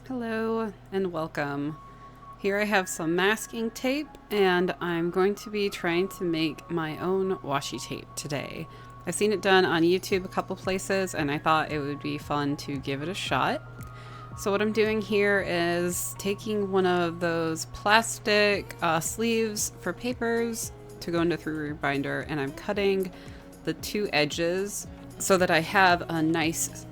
Hello and welcome. Here I have some masking tape and I'm going to be trying to make my own washi tape today. I've seen it done on YouTube a couple places and I thought it would be fun to give it a shot. So what I'm doing here is taking one of those plastic sleeves for papers to go into 3-ring binder, and I'm cutting the two edges so that I have a nice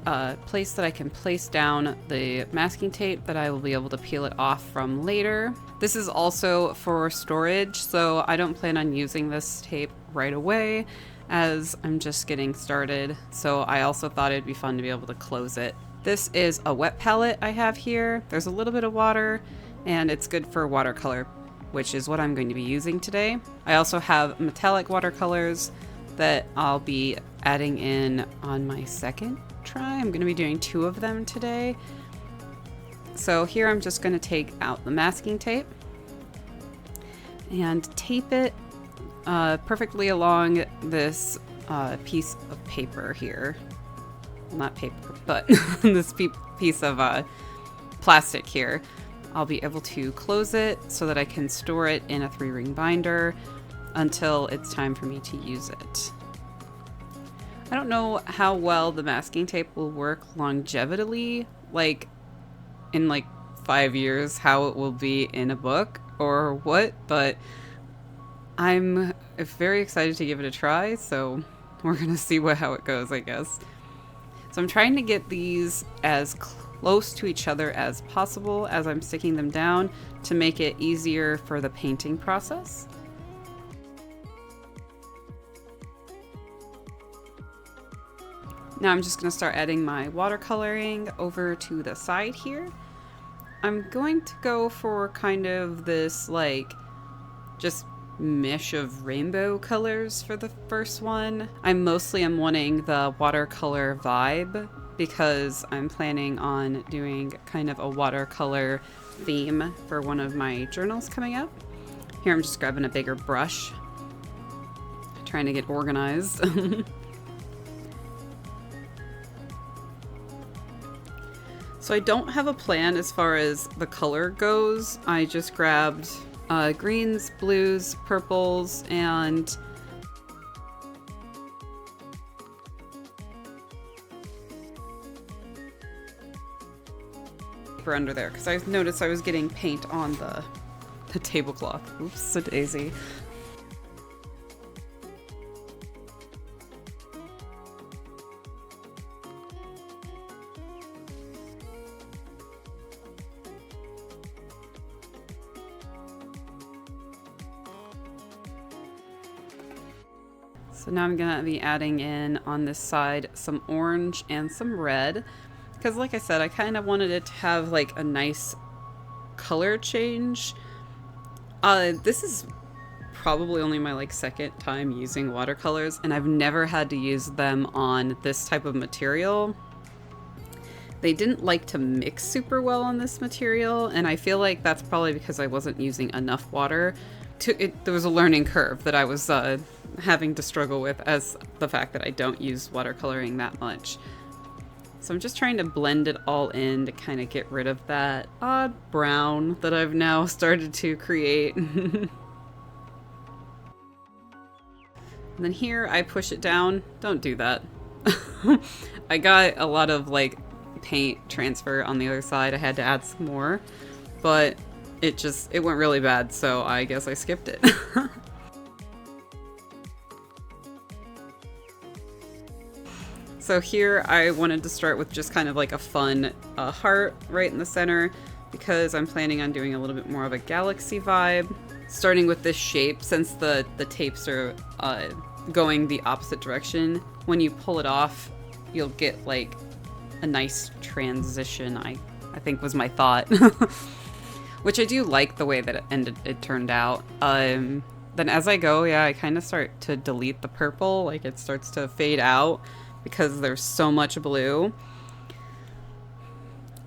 place that I can place down the masking tape that I will be able to peel it off from later. This is also for storage, so I don't plan on using this tape right away as I'm just getting started. So I also thought it'd be fun to be able to close it. This is a wet palette I have here. There's a little bit of water and it's good for watercolor, which is what I'm going to be using today. I also have metallic watercolors that I'll be adding in on my second try. I'm going to be doing 2 of them today. So here I'm just going to take out the masking tape and tape it perfectly along this piece of paper here. Well, not paper, but this piece of plastic here. I'll be able to close it so that I can store it in a 3-ring binder until it's time for me to use it. I don't know how well the masking tape will work longevely, like in 5 years, how it will be in a book or what, but I'm very excited to give it a try, so we're gonna see how it goes, I guess. So I'm trying to get these as close to each other as possible as I'm sticking them down to make it easier for the painting process. Now I'm just going to start adding my watercoloring over to the side here. I'm going to go for kind of this just mesh of rainbow colors for the first one. I mostly am wanting the watercolor vibe because I'm planning on doing kind of a watercolor theme for one of my journals coming up. Here I'm just grabbing a bigger brush, trying to get organized. So I don't have a plan as far as the color goes. I just grabbed greens, blues, purples, and paper under there because I noticed I was getting paint on the tablecloth. Oops, a daisy. So now I'm gonna be adding in on this side some orange and some red because like I said, I kind of wanted it to have a nice color change. This is probably only my second time using watercolors and I've never had to use them on this type of material. They didn't like to mix super well on this material, and I feel like that's probably because I wasn't using enough water. There was a learning curve that I was having to struggle with as the fact that I don't use watercoloring that much. So I'm just trying to blend it all in to kind of get rid of that odd brown that I've now started to create. And then here I push it down. Don't do that. I got a lot of paint transfer on the other side. I had to add some more, but it went really bad, so I guess I skipped it. So here I wanted to start with just kind of a fun heart right in the center because I'm planning on doing a little bit more of a galaxy vibe. Starting with this shape, since the tapes are going the opposite direction, when you pull it off, you'll get a nice transition, I think was my thought. Which I do like the way that it turned out. Then as I go, yeah, I kind of start to delete the purple, it starts to fade out because there's so much blue.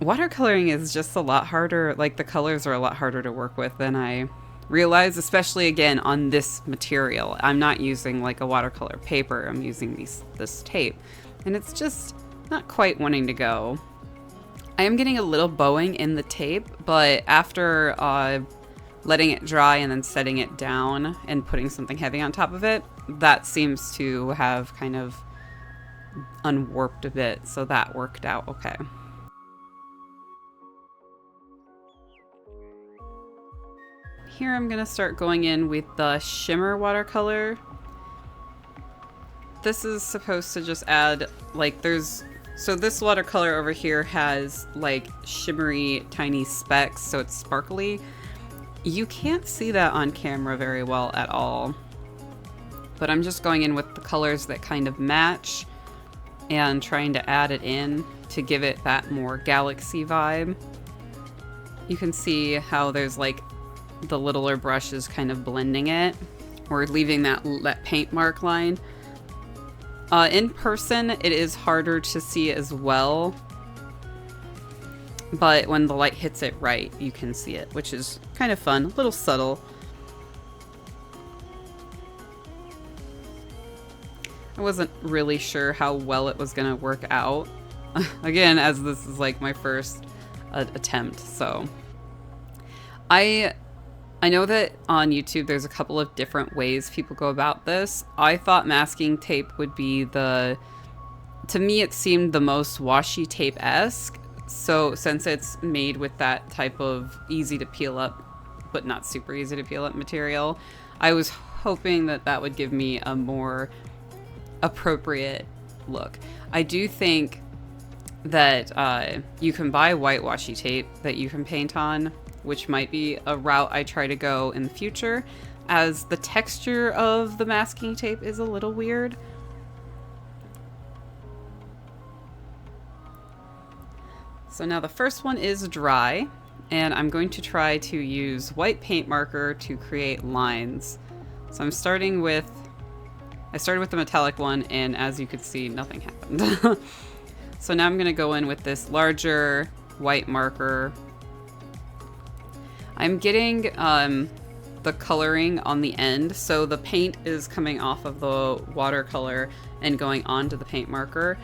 Watercoloring is just a lot harder, the colors are a lot harder to work with than I realized, especially again on this material. I'm not using a watercolor paper, I'm using this tape, and it's just not quite wanting to go. I am getting a little bowing in the tape, but after letting it dry and then setting it down and putting something heavy on top of it, that seems to have kind of unwarped a bit, so that worked out okay. Here I'm gonna start going in with the shimmer watercolor. This is supposed to just add, like, so this watercolor over here has like shimmery tiny specks, so it's sparkly. You can't see that on camera very well at all, but I'm just going in with the colors that kind of match and trying to add it in to give it that more galaxy vibe. You can see how there's like the littler brush is kind of blending it or leaving that paint mark line. In person, it is harder to see as well, but when the light hits it right, you can see it, which is kind of fun, a little subtle. I wasn't really sure how well it was going to work out, again, as this is like my first attempt, so. I know that on YouTube there's a couple of different ways people go about this. I thought masking tape would be to me it seemed the most washi tape-esque. So since it's made with that type of easy to peel up, but not super easy to peel up material, I was hoping that that would give me a more appropriate look. I do think that you can buy white washi tape that you can paint on, which might be a route I try to go in the future, as the texture of the masking tape is a little weird. So now the first one is dry, and I'm going to try to use white paint marker to create lines. So I started with the metallic one, and as you could see, nothing happened. So now I'm gonna go in with this larger white marker. I'm getting the coloring on the end, so the paint is coming off of the watercolor and going onto the paint marker.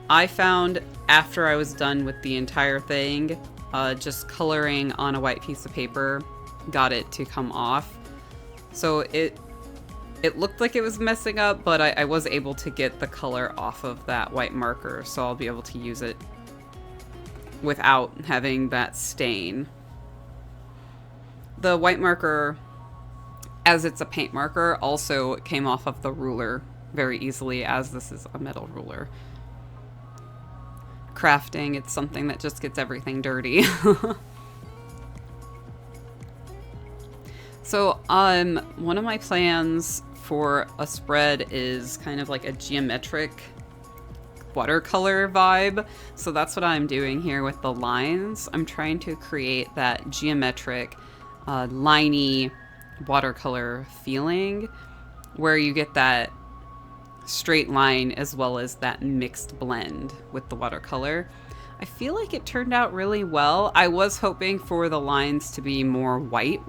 I found after I was done with the entire thing, just coloring on a white piece of paper got it to come off. So it looked like it was messing up, but I was able to get the color off of that white marker, so I'll be able to use it without having that stain. The white marker, as it's a paint marker, also came off of the ruler very easily, as this is a metal ruler. Crafting, it's something that just gets everything dirty. So, one of my plans for a spread is kind of like a geometric watercolor vibe. So that's what I'm doing here with the lines. I'm trying to create that geometric liney watercolor feeling where you get that straight line as well as that mixed blend with the watercolor. I feel like it turned out really well. I was hoping for the lines to be more white,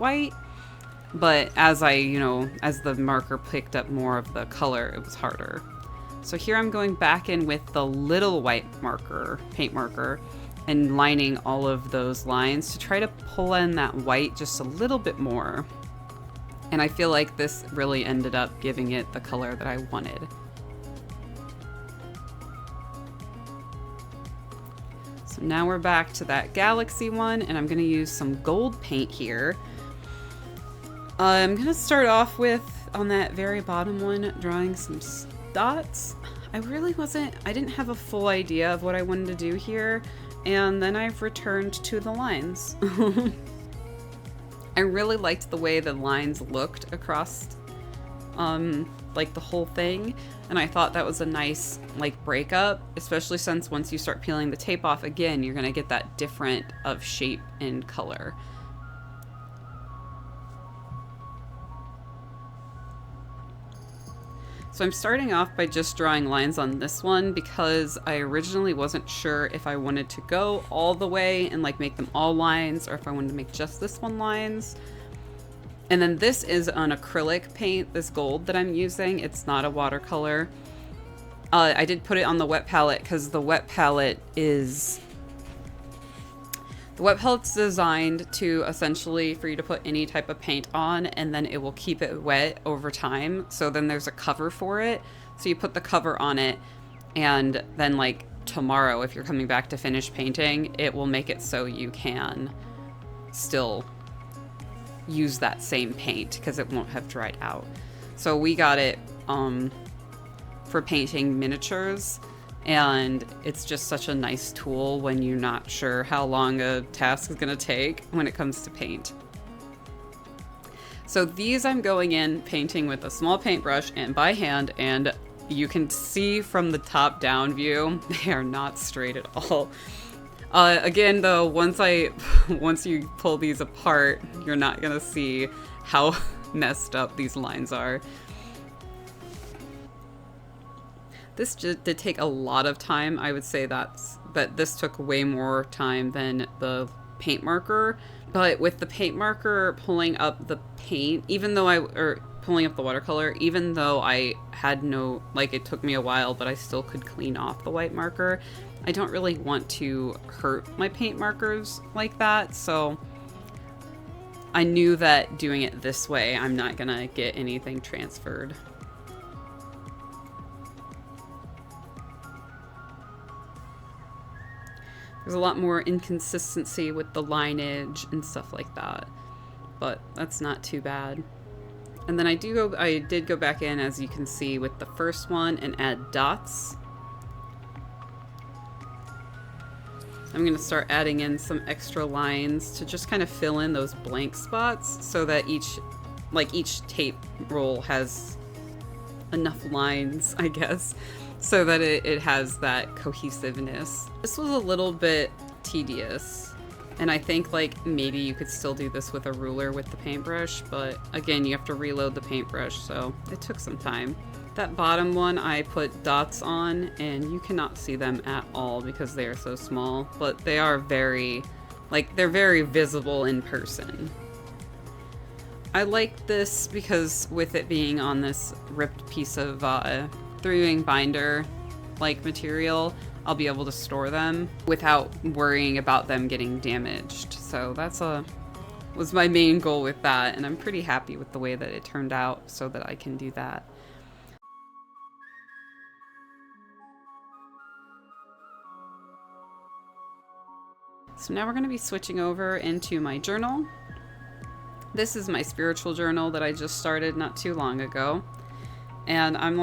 but as as the marker picked up more of the color, it was harder. So here I'm going back in with the little white marker, paint marker, and lining all of those lines to try to pull in that white just a little bit more. And I feel like this really ended up giving it the color that I wanted. So now we're back to that galaxy one, and I'm gonna use some gold paint here. I'm gonna start off with, on that very bottom one, drawing some dots. I didn't have a full idea of what I wanted to do here, and then I've returned to the lines. I really liked the way the lines looked across like the whole thing, and I thought that was a nice like breakup, especially since once you start peeling the tape off again, you're gonna get that different of shape and color. So I'm starting off by just drawing lines on this one because I originally wasn't sure if I wanted to go all the way and like make them all lines or if I wanted to make just this one lines. And then this is an acrylic paint, this gold that I'm using. It's not a watercolor. I did put it on the wet palette because the wet palette is The wet pellet's designed to essentially for you to put any type of paint on, and then it will keep it wet over time. So then there's a cover for it. So you put the cover on it, and then like tomorrow, if you're coming back to finish painting, it will make it so you can still use that same paint because it won't have dried out. So we got it for painting miniatures, and it's just such a nice tool when you're not sure how long a task is going to take when it comes to paint. So these I'm going in painting with a small paintbrush and by hand, and you can see from the top down view, they are not straight at all. Again though, once you pull these apart, you're not going to see how messed up these lines are. This just did take a lot of time. I would say that this took way more time than the paint marker. But with the paint marker pulling up the paint, pulling up the watercolor, even though I had it took me a while, but I still could clean off the white marker. I don't really want to hurt my paint markers like that, so I knew that doing it this way, I'm not gonna get anything transferred. There's a lot more inconsistency with the lineage and stuff like that, but that's not too bad. And then I did go back in, as you can see, with the first one and add dots. I'm going to start adding in some extra lines to just kind of fill in those blank spots so that each tape roll has enough lines, I guess, so that it has that cohesiveness. This was a little bit tedious, and I think like maybe you could still do this with a ruler with the paintbrush, but again, you have to reload the paintbrush, so it took some time. That bottom one I put dots on, and you cannot see them at all because they are so small, but they are very visible in person. I like this because with it being on this ripped piece of 3-ring binder like material, I'll be able to store them without worrying about them getting damaged. So was my main goal with that, and I'm pretty happy with the way that it turned out so that I can do that. So now we're going to be switching over into my journal. This is my spiritual journal that I just started not too long ago. And I'm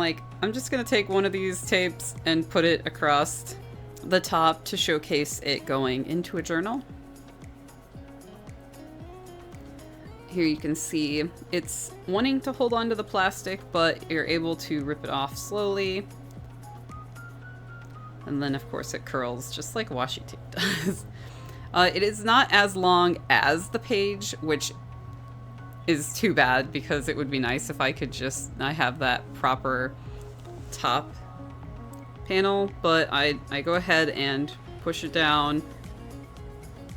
just going to take one of these tapes and put it across the top to showcase it going into a journal. Here you can see it's wanting to hold on to the plastic, but you're able to rip it off slowly. And then of course it curls just like washi tape does. It is not as long as the page, which is too bad because it would be nice if I have that proper top panel, but I go ahead and push it down,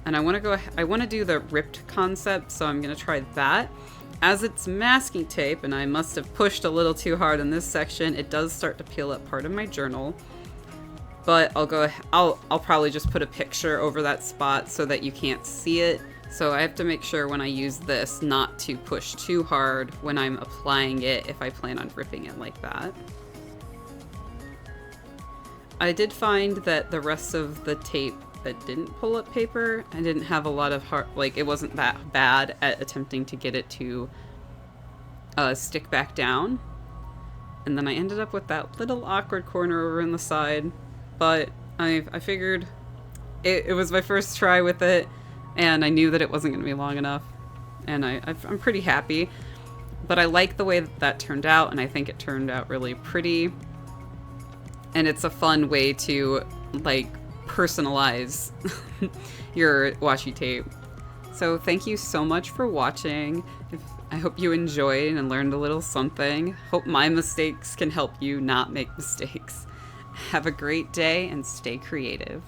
and I want to do the ripped concept, so I'm going to try that. As it's masking tape, and I must have pushed a little too hard in this section, it does start to peel up part of my journal. But I'll probably just put a picture over that spot so that you can't see it. So I have to make sure when I use this not to push too hard when I'm applying it if I plan on ripping it like that. I did find that the rest of the tape that didn't pull up paper, I didn't have a lot of it wasn't that bad at attempting to get it to stick back down. And then I ended up with that little awkward corner over in the side. But I figured it was my first try with it, and I knew that it wasn't going to be long enough, and I'm pretty happy. But I like the way that turned out, and I think it turned out really pretty. And it's a fun way to personalize your washi tape. So thank you so much for watching. I hope you enjoyed and learned a little something. Hope my mistakes can help you not make mistakes. Have a great day and stay creative.